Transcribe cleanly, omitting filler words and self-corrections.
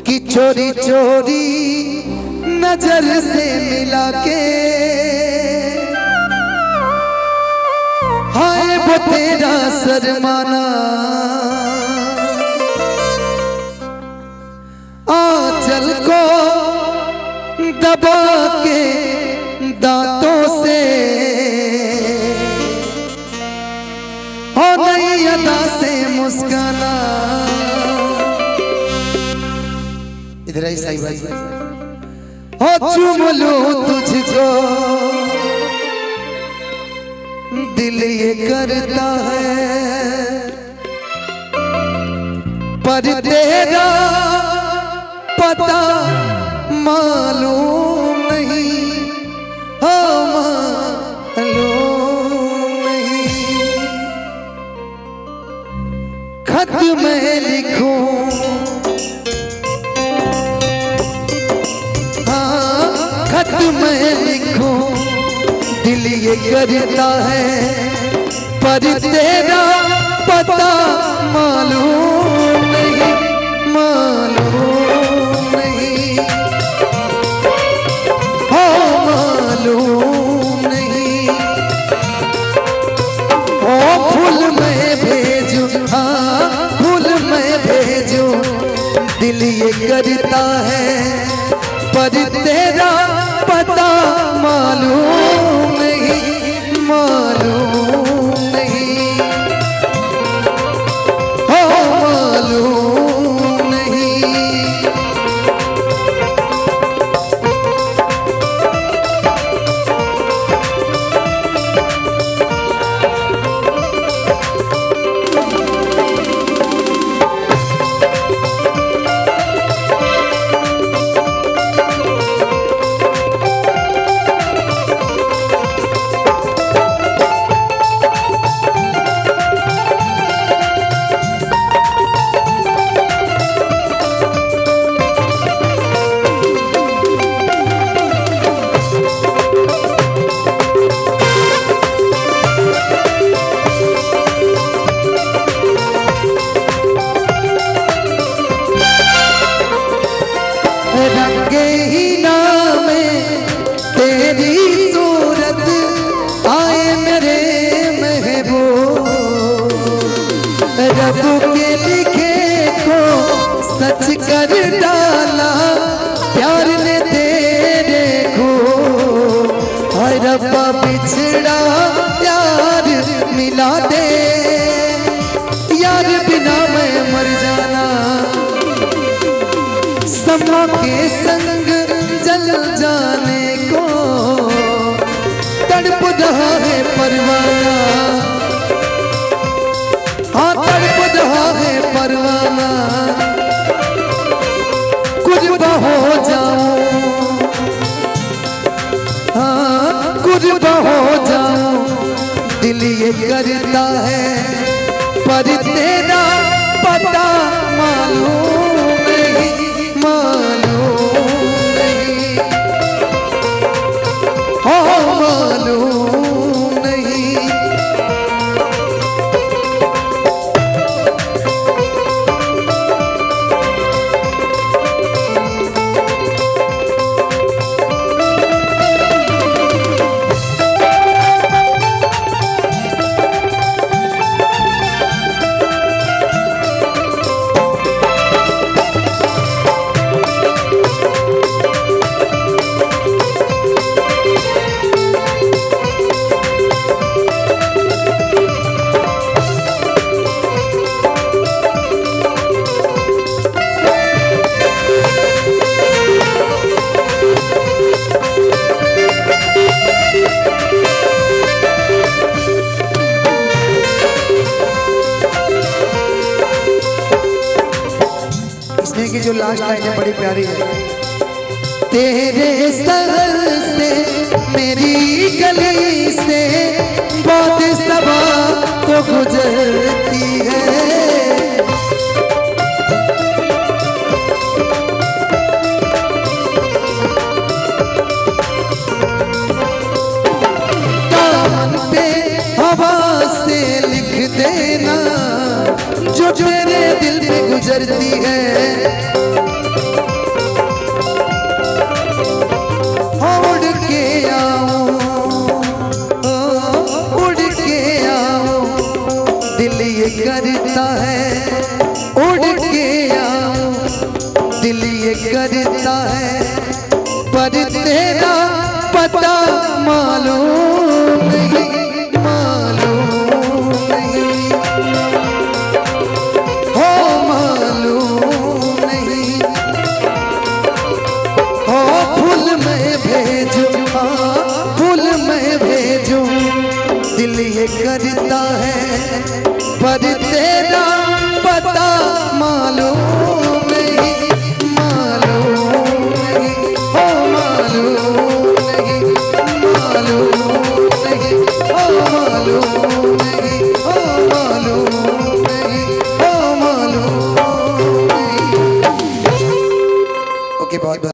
कि चोरी चोरी नजर से मिला के हाय वो तेरा शर्माना आंचल को दबा के दांतों से और नई अदा से मुस्काना। इधर आई साई भाई हो चूम लूं तुझको दिल ये करता है पर तेरा पता मालूम नहीं हो मालूम नहीं। खत मैं लिखूं खत मैं लिखूं दिल ये करता है पर तेरा पता मालूम नहीं मालूम नहीं हो मालूम नहीं। ओ फूल मैं भेजूं फूल मैं भेजूं दिल ये करता है पर तेरा पता मालूम नहीं मालूम नहीं हो मालूम नहीं। रंगे ही नाम तेरी सूरत आए मेरे महबूब रब के लिखे को सच कर डाला प्यार ने तेरे को। हाय रब्बा बिछड़ा यार मिला दे यार बिना मैं मर जाना समा के संग जल जाने को तड़प रहा है परवाना हाँ तड़प रहा है परवाना। कुर्बा हो जाऊं हाँ कुर्बा हो जाऊं दिल ये करता है पर तेरा पता मालूम नहीं मालूम नहीं हो मालूम नहीं। की जो लास्ट लाइन है बड़ी प्यारी है। तेरे सर से मेरी गली से बहुत सबा तो गुजरती है दामन पे हवा से लिख देना जो तेरे दिल में गुजरती है। ये करता है, पर तेरा पता मालूम नहीं, मालूम नहीं, हो मालूम नहीं। हो फूल मैं भेजूं, फूल मैं भेजूं, दिल ये करता है, पर तेरा पता मालूम नहीं, मालूम नहीं, हो मालूम नहीं, मालूम नहीं, हो मालूम नहीं, हो मालूम नहीं, हो मालूम नहीं। ओके, बहुत